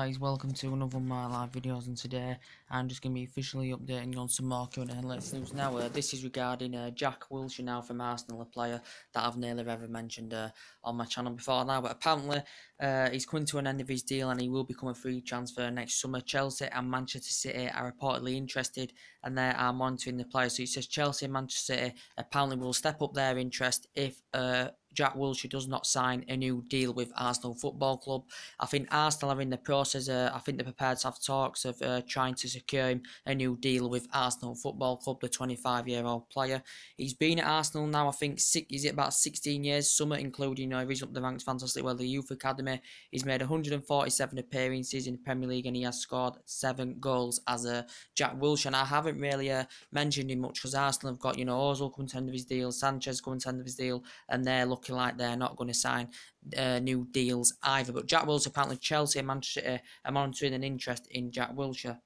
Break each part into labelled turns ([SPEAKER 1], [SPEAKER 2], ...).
[SPEAKER 1] Guys, welcome to another of my live videos, and today I'm just going to be officially updating you on some more current and latest news. Now, this is regarding Jack Wilshire now from Arsenal, a player that I've nearly ever mentioned on my channel before now, but apparently he's coming to an end of his deal and he will become a free transfer next summer. Chelsea and Manchester City are reportedly interested and they are monitoring the player. So it says Chelsea and Manchester City apparently will step up their interest if Jack Wilshire does not sign a new deal with Arsenal Football Club. I think Arsenal are in the process, I think they're prepared to have talks of trying to secure him a new deal with Arsenal Football Club, the 25-year-old player. He's been at Arsenal now, I think, is it about 16 years, summer including, he's up the ranks fantastically well, the Youth Academy. He's made 147 appearances in the Premier League and he has scored 7 goals as a Jack Wilshire. And I haven't really mentioned him much because Arsenal have got, Ozil coming to the end of his deal, Sanchez coming to the end of his deal, and they're looking like they're not going to sign new deals either. But Jack Wilshire, apparently Chelsea and Manchester City are monitoring an interest in Jack Wilshire.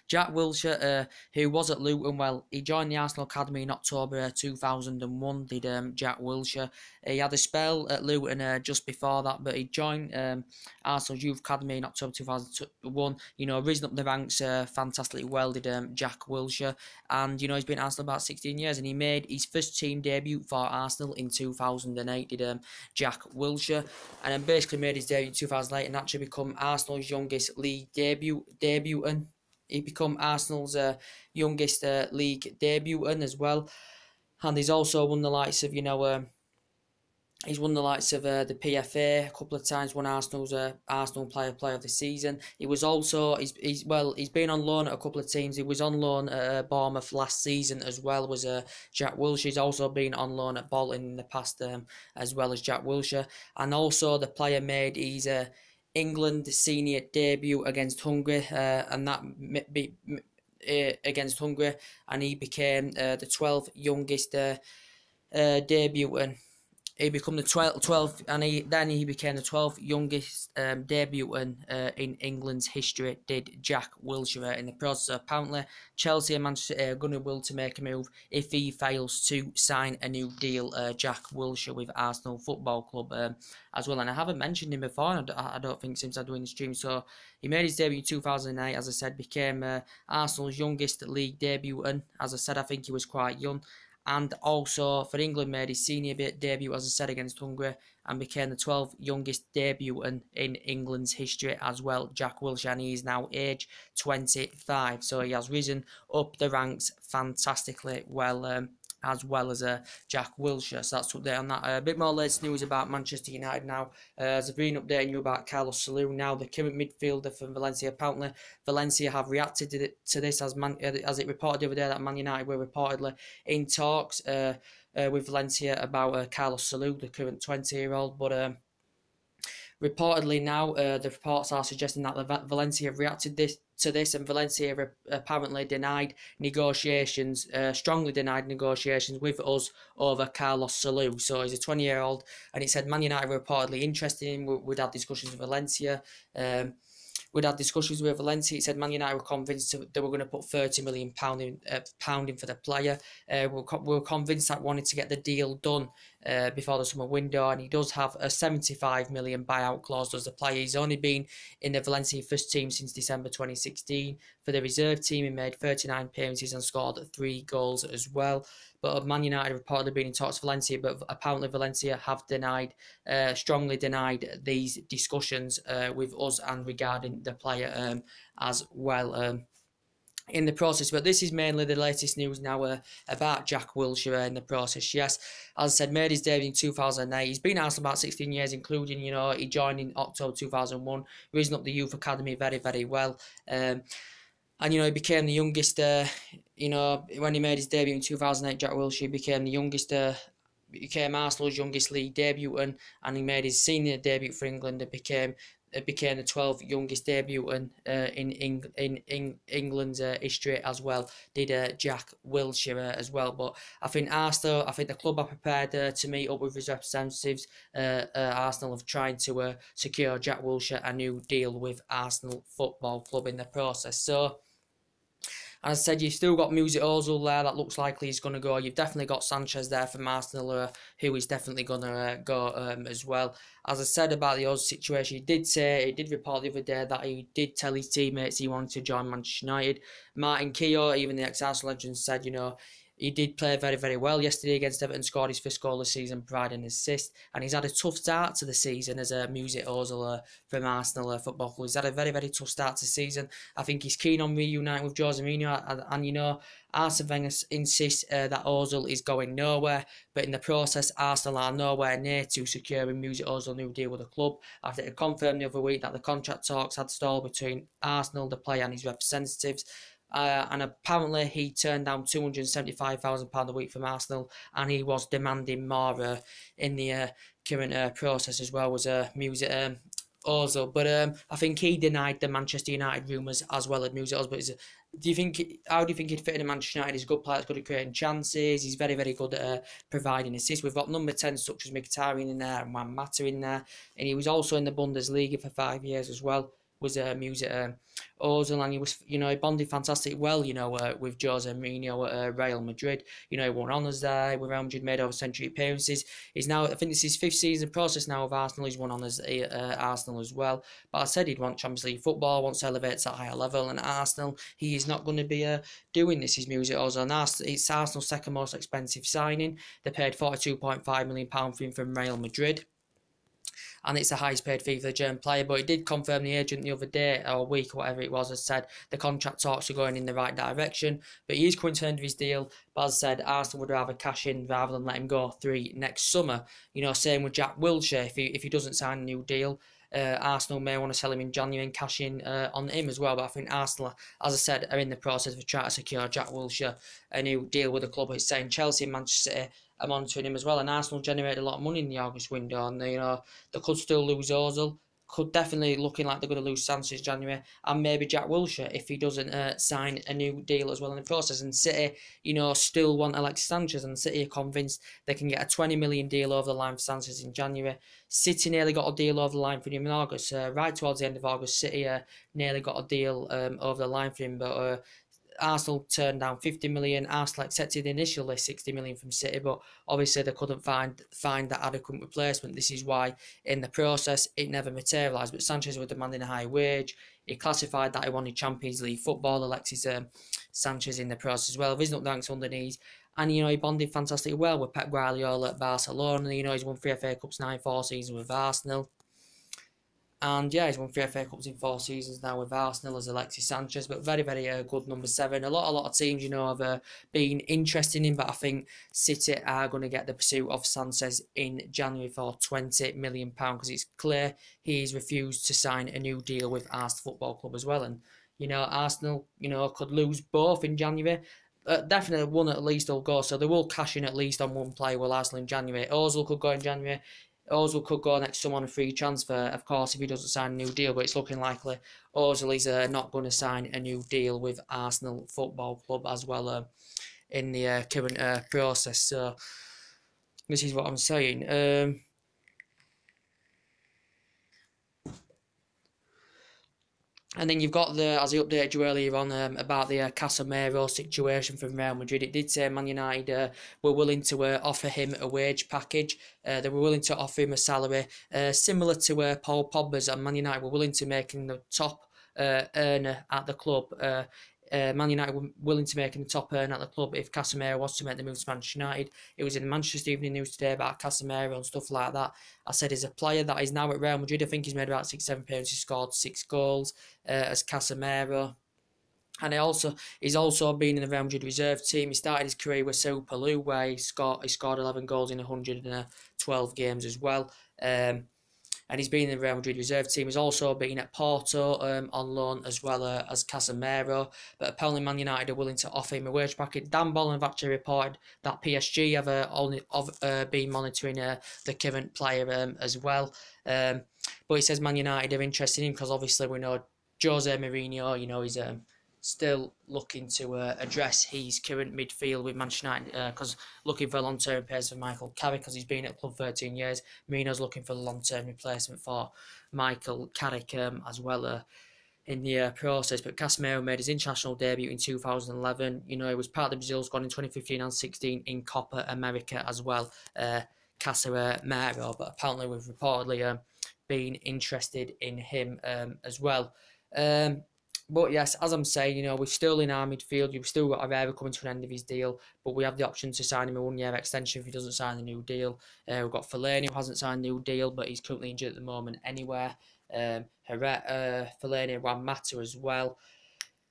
[SPEAKER 1] Jack Wilshire, who was at Luton, well, he joined the Arsenal Academy in October 2001, did Jack Wilshire. He had a spell at Luton just before that, but he joined Arsenal's Youth Academy in October 2001. Risen up the ranks fantastically well, did Jack Wilshire. And, he's been at Arsenal about 16 years, and he made his first team debut for Arsenal in 2008, did Jack Wilshire. And then basically made his debut in 2008 and actually become Arsenal's youngest league debutant. He become Arsenal's youngest league debutant as well, and he's also won the likes of he's won the likes of the PFA a couple of times. Won Arsenal's Arsenal Player of the Season. He was also he's been on loan at a couple of teams. He was on loan at Bournemouth last season as well. Was Jack Wilshire. He's also been on loan at Bolton in the past as well as Jack Wilshire, and also the player made his England senior debut against Hungary, and that against Hungary, and he became the 12th youngest debutant. He became the 12th, and he became the 12th youngest debutant in England's history. Did Jack Wilshire in the process? Apparently, Chelsea and Manchester City are going to will to make a move if he fails to sign a new deal. Jack Wilshire with Arsenal Football Club as well. And I haven't mentioned him before. I don't think since I'm doing the stream. So he made his debut in 2008. As I said, became Arsenal's youngest league debutant. As I said, I think he was quite young. And also for England made his senior debut, as I said, against Hungary, and became the 12th youngest debutant in England's history as well, Jack Wilshire, and he is now age 25. So he has risen up the ranks fantastically well, as well as Jack Wilshire. So that's update on that. A bit more latest news about Manchester United now. As I've been updating you about Carlos Salou, now the current midfielder from Valencia. Apparently, Valencia have reacted to this as it reported the other day that Man United were reportedly in talks with Valencia about Carlos Salou, the current 20-year-old, but reportedly now, the reports are suggesting that Valencia have reacted to this, and Valencia have apparently denied negotiations, strongly denied negotiations with us over Carlos Salou. So he's a 20-year-old, and it said Man United were reportedly interested in him. We'd had discussions with Valencia. It said Man United were convinced they were going to put £30 million in for the player. We were convinced that wanted to get the deal done before the summer window, and he does have a £75 million buyout clause, does the player. He's only been in the Valencia first team since December 2016. For the reserve team, he made 39 appearances and scored 3 goals as well. But Man United have reportedly been in talks with Valencia, but apparently Valencia have strongly denied these discussions with us and regarding the player as well. In the process, but this is mainly the latest news now about Jack Wilshire in the process. Yes, as I said, made his debut in 2008. He's been at Arsenal about 16 years, including, he joined in October 2001, risen up the Youth Academy very, very well. And, he became the youngest, when he made his debut in 2008, Jack Wilshire became the youngest, became Arsenal's youngest league debutant, and he made his senior debut for England and became the 12th youngest debutant in England's history as well, did Jack Wilshire as well. But I think the club are prepared to meet up with his representatives. Arsenal have tried to secure Jack Wilshire a new deal with Arsenal Football Club in the process. So And as I said, you've still got Mesut Ozil there. That looks likely he's going to go. You've definitely got Sanchez there from Arsenal, who is definitely going to go as well. As I said about the Ozil situation, he did report the other day that he did tell his teammates he wanted to join Manchester United. Martin Keough, even the ex-Arsenal legend, said, he did play very, very well yesterday against Everton, scored his first goal this season, providing an assist. And he's had a tough start to the season as a Mesut Ozil from Arsenal Football Club. He's had a very, very tough start to the season. I think he's keen on reuniting with Jose Mourinho. And Arsene Wenger insists that Ozil is going nowhere. But in the process, Arsenal are nowhere near to securing Mesut Ozil a new deal with the club. After it confirmed the other week that the contract talks had stalled between Arsenal, the player, and his representatives. And apparently he turned down £275,000 a week from Arsenal, and he was demanding more in the current process as well, was Mesut Ozil. But I think he denied the Manchester United rumours as well as Mesut Ozil. But how do you think he'd fit in Manchester United? He's a good player, he's good at creating chances, he's very, very good at providing assists. We've got number 10 such as Mkhitaryan in there and Juan Mata in there, and he was also in the Bundesliga for 5 years as well. Was Mesut Ozil, and he was, he bonded fantastic well, with Jose Mourinho at Real Madrid. He won honours there with Real Madrid, made over century appearances. He's now, I think this is his 5th season process now with Arsenal. He's won honours at Arsenal as well. But I said he'd want Champions League football, wants to elevate to a higher level, and at Arsenal, he is not going to be doing this. He's Mesut Ozil, and it's Arsenal's second most expensive signing. They paid £42.5 million for him from Real Madrid. And it's the highest paid fee for the German player. But he did confirm the agent the other day, or week, or whatever it was, has said the contract talks are going in the right direction. But he is coming to the end of his deal. But as I said, Arsenal would rather cash in rather than let him go through next summer. Same with Jack Wilshire. If he doesn't sign a new deal, Arsenal may want to sell him in January and cash in on him as well. But I think Arsenal, as I said, are in the process of trying to secure Jack Wilshire a new deal with the club. It's saying Chelsea and Manchester City are monitoring him as well. And Arsenal generated a lot of money in the August window, and they could still lose Ozil. Could definitely looking like they're going to lose Sanchez January, and maybe Jack Wilshire if he doesn't sign a new deal as well in the process. And City, still want Alexis Sanchez, and City are convinced they can get a 20 million deal over the line for Sanchez in January. City nearly got a deal over the line for him in August. Right towards the end of August, City nearly got a deal over the line for him, but Arsenal turned down 50 million. Arsenal accepted initially 60 million from City, but obviously they couldn't find that adequate replacement. This is why in the process it never materialised. But Sanchez was demanding a high wage. He classified that he wanted Champions League football. Alexis Sanchez in the process as well. He's not thanks underneath. And, he bonded fantastically well with Pep Guardiola at Barcelona. He's won 3 FA Cups now in 4 seasons with Arsenal. And yeah, he's won 3 FA Cups in 4 seasons now with Arsenal as Alexis Sanchez. But very, very good number 7. A lot of teams, have been interested in him. But I think City are going to get the pursuit of Sanchez in January for £20 million. Because it's clear he's refused to sign a new deal with Arsenal Football Club as well. And, Arsenal, could lose both in January. Definitely one at least will go. So they will cash in at least on one player with Arsenal in January. Ozil could go in January. Ozil could go next summer on a free transfer, of course, if he doesn't sign a new deal, but it's looking likely Ozil is not going to sign a new deal with Arsenal Football Club as well in the current process. So this is what I'm saying. And then you've got as I updated you earlier on about the Casemiro situation from Real Madrid. It did say Man United were willing to offer him a wage package. They were willing to offer him a salary similar to Paul Pogba's, and Man United were willing to make him the top earner at the club. Man United were willing to make him the top earner at the club if Casemiro was to make the move to Manchester United. It was in the Manchester Evening News today about Casemiro and stuff like that. I said he's a player that is now at Real Madrid. I think he's made about 6-7 appearances, scored 6 goals as Casemiro. And he's also been in the Real Madrid reserve team. He started his career with Super League, where he scored 11 goals in 112 games as well. And he's been in the Real Madrid reserve team. He's also been at Porto on loan as well as Casemiro. But apparently Man United are willing to offer him a wage packet. Dan Bolton have actually reported that PSG have been monitoring the current player as well. But he says Man United are interested in him because obviously we know Jose Mourinho, he's still looking to address his current midfield with Manchester United because looking for a long-term replacement for Michael Carrick because he's been at the club 13 years. Mourinho's looking for a long-term replacement for Michael Carrick as well in the process. But Casemiro made his international debut in 2011. You know, he was part of the Brazil squad in 2015 and 16 in Copa America as well. Casemiro, but apparently we've reportedly been interested in him as well. But yes, as I'm saying, you know, we're still in our midfield. You've still got Herrera coming to an end of his deal, but we have the option to sign him a one-year extension if he doesn't sign a new deal. We've got Fellaini, who hasn't signed a new deal, but he's currently injured at the moment anywhere. Fellaini, Juan Mata as well.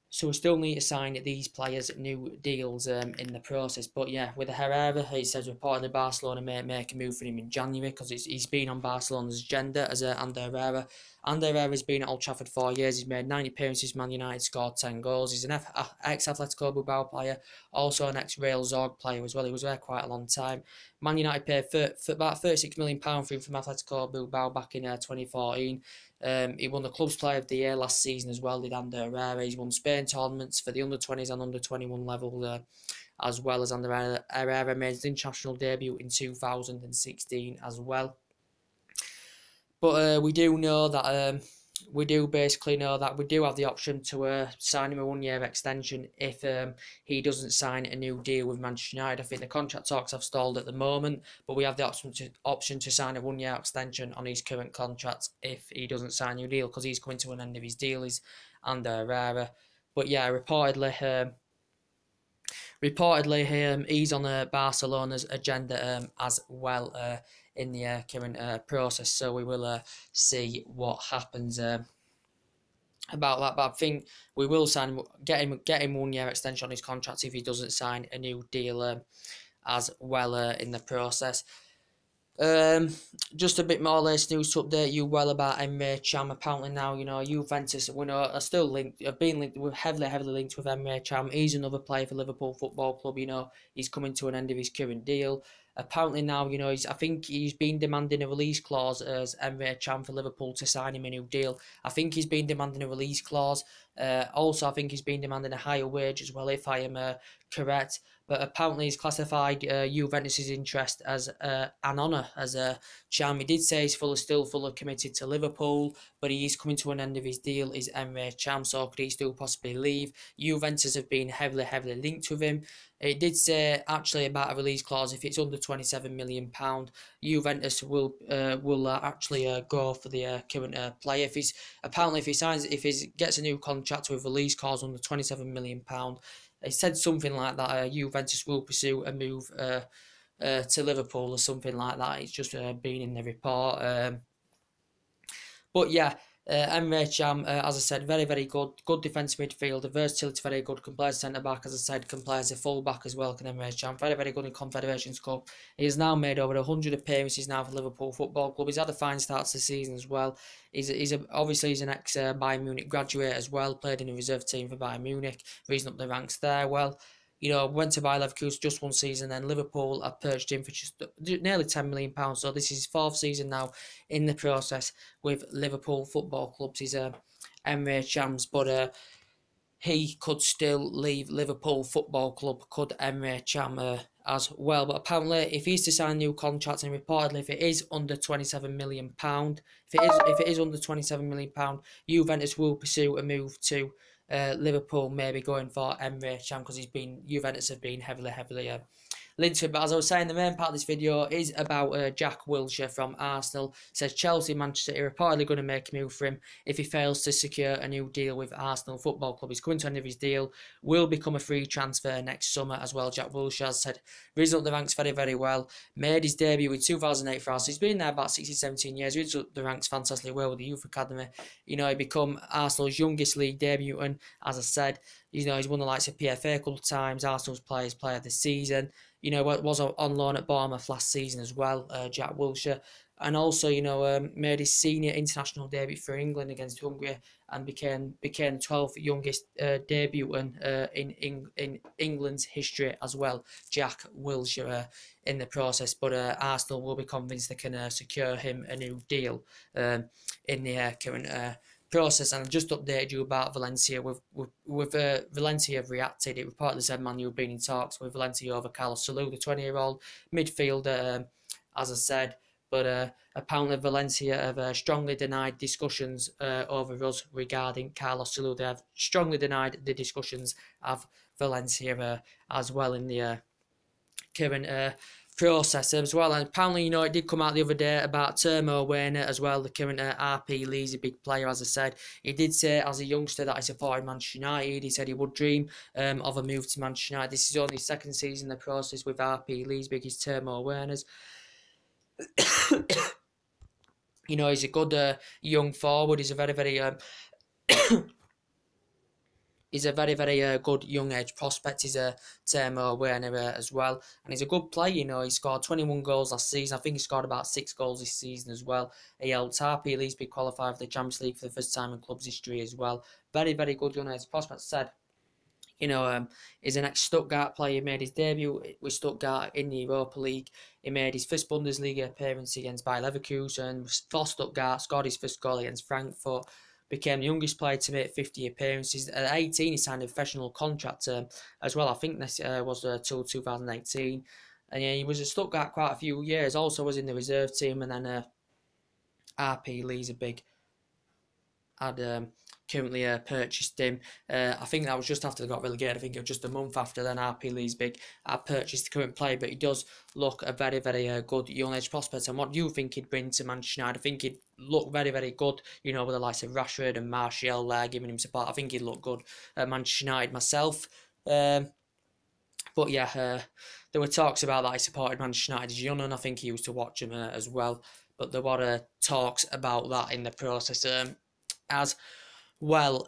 [SPEAKER 1] So we still need to sign these players new deals in the process. But yeah, with Herrera, he says reportedly Barcelona may make a move for him in January because he's been on Barcelona's agenda as Ander Herrera. Ander Herrera's been at Old Trafford 4 years. He's made 90 appearances for Man United, scored 10 goals. He's an ex-Atletico Bilbao player, also an ex-Real Zorg player as well. He was there quite a long time. Man United paid for about £36 million for him from Atletico Bilbao back in 2014. He won the Club's Player of the Year last season as well, did Ander Herrera. He's won Spain tournaments for the under-20s and under-21 level as well as Ander Herrera made his international debut in 2016 as well. But we do know that we do basically know that we do have the option to sign him a one-year extension if he doesn't sign a new deal with Manchester United. I think the contract talks have stalled at the moment, but we have the option to sign a one-year extension on his current contract if he doesn't sign a new deal, because he's coming to an end of his deal, is Ander Herrera. But yeah, reportedly he's on Barcelona's agenda as well in the current process. So we will see what happens about that. But I think we will get him 1 year extension on his contract if he doesn't sign a new deal as well in the process. Just a bit more latest news to update you about Emre Can. Apparently now, you know, Juventus are still linked. Have been linked. We're heavily linked with Emre Can. He's another player for Liverpool Football Club. You know, he's coming to an end of his current deal. Apparently now, you know, I think he's been demanding a release clause as Emre Can for Liverpool to sign him a new deal. I think he's been demanding a release clause. Also, I think he's been demanding a higher wage as well, if I am correct. But apparently he's classified Juventus' interest as an honour, as Can. He did say he's still fully committed to Liverpool, but he is coming to an end of his deal, is Emre Can, so could he still possibly leave? Juventus have been heavily linked with him. It did say actually about a release clause, if it's under £27 million, Juventus will actually go for the current player. If he gets a new contract with a release clause under £27 million, it said something like that. Juventus will pursue a move to Liverpool or something like that. It's just been in the report. But yeah, Emre Can, as I said, very good defensive midfielder, versatility very good, can play as centre back, as I said, can play as a full back as well. Can Emre Can, very good in Confederations Cup. He has now made over 100 appearances now for Liverpool Football Club. He's had a fine start to the season as well. Obviously he's an ex Bayern Munich graduate as well. Played in the reserve team for Bayern Munich, reason up the ranks there. Well, you know, went to Bayer Leverkusen just one season, then Liverpool have purchased him for just nearly £10 million. So this is his fourth season now in the process with Liverpool Football Clubs. He's Emre Can, but he could still leave Liverpool Football Club, could Emre Can as well. But apparently, if he's to sign a new contract, and reportedly if it is under £27 million, if it is under £27 million, Juventus will pursue a move to Liverpool, maybe going for Emre Can, because Juventus have been heavily linked to it. But as I was saying, the main part of this video is about Jack Wilshire from Arsenal. It says Chelsea, Manchester City are reportedly going to make a move for him if he fails to secure a new deal with Arsenal Football Club. He's coming to the end of his deal, will become a free transfer next summer as well. Jack Wilshire has said, risen up the ranks very well, made his debut in 2008 for Arsenal. He's been there about 16-17 years, risen up the ranks fantastically well with the Youth Academy. You know, he become Arsenal's youngest league debutant, as I said. You know, he's won the likes of PFA a couple of times, Arsenal's player of the season. You know, was on loan at Bournemouth last season as well, Jack Wilshire. And also, you know, made his senior international debut for England against Hungary and became the 12th youngest debutant in England's history as well, Jack Wilshire, in the process. But Arsenal will be convinced they can secure him a new deal in the current process. And I just updated you about Valencia. With Valencia have reacted. It reportedly said Man U have been in talks with Valencia over Carlos Salou, the 20-year-old midfielder. As I said, But apparently Valencia have strongly denied discussions over us regarding Carlos Salud. They have strongly denied the discussions of Valencia as well in the current process as well. And apparently, it did come out the other day about Timo Werner as well, the current RP Lee's a big player, as I said. He did say as a youngster that he supported Manchester United. He said he would dream of a move to Manchester United. This is only his second season in the process with RP Lee's biggest Timo Werner's. He's a good young forward. He's a very, very he's a very, very good young age prospect. He's a Timo Werner as well. And he's a good player, He scored 21 goals last season. I think he scored about 6 goals this season as well. He helped RP Leeds be qualified for the Champions League for the first time in club's history as well. Very, very good young age prospect. Said, he's an ex-Stuttgart player. He made his debut with Stuttgart in the Europa League. He made his first Bundesliga appearance against Bayer Leverkusen for Stuttgart, scored his first goal against Frankfurt, became the youngest player to make 50 appearances. At 18, he signed a professional contract as well. I think this was till 2018. And he was at Stuttgart quite a few years. Also was in the reserve team. And then RP Leeds had currently purchased him. I think that was just after they got relegated. I think it was just a month after then RP Leeds had purchased the current player. But he does look a very, very good young age prospect. And what do you think he'd bring to Manchester United? I think he'd look very, very good, with the likes of Rashford and Martial there giving him support. I think he'd look good at Manchester United myself. But yeah, there were talks about that he supported Manchester United as young, and I think he used to watch him as well. But there were talks about that in the process as well.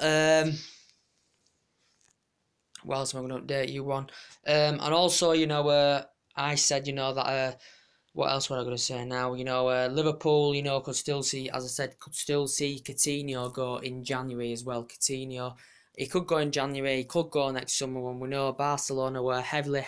[SPEAKER 1] What else am I going to update you on? And also, I said, that what else was I going to say now? Liverpool, could still see, as I said, Coutinho go in January as well. Coutinho, he could go in January, he could go next summer. When we know Barcelona were heavily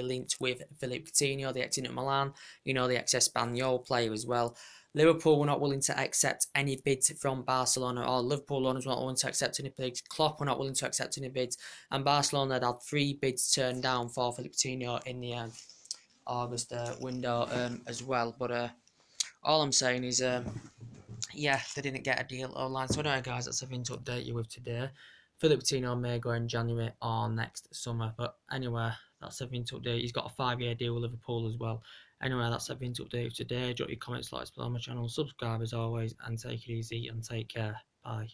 [SPEAKER 1] linked with Philippe Coutinho, the ex-Inter Milan, the ex-Espanyol player as well. Liverpool were not willing to accept any bids from Barcelona, or Liverpool owners were not willing to accept any bids. Klopp were not willing to accept any bids, and Barcelona had 3 bids turned down for Philippe Coutinho in the August window as well. But all I'm saying is, yeah, they didn't get a deal online. So anyway, guys, that's everything to update you with today. Philippe Coutinho may go in January or next summer, but anyway, that's everything to update. He's got a 5-year deal with Liverpool as well. Anyway, that's everything to update you today. Drop your comments, like, below my channel, subscribe as always, and take it easy and take care. Bye.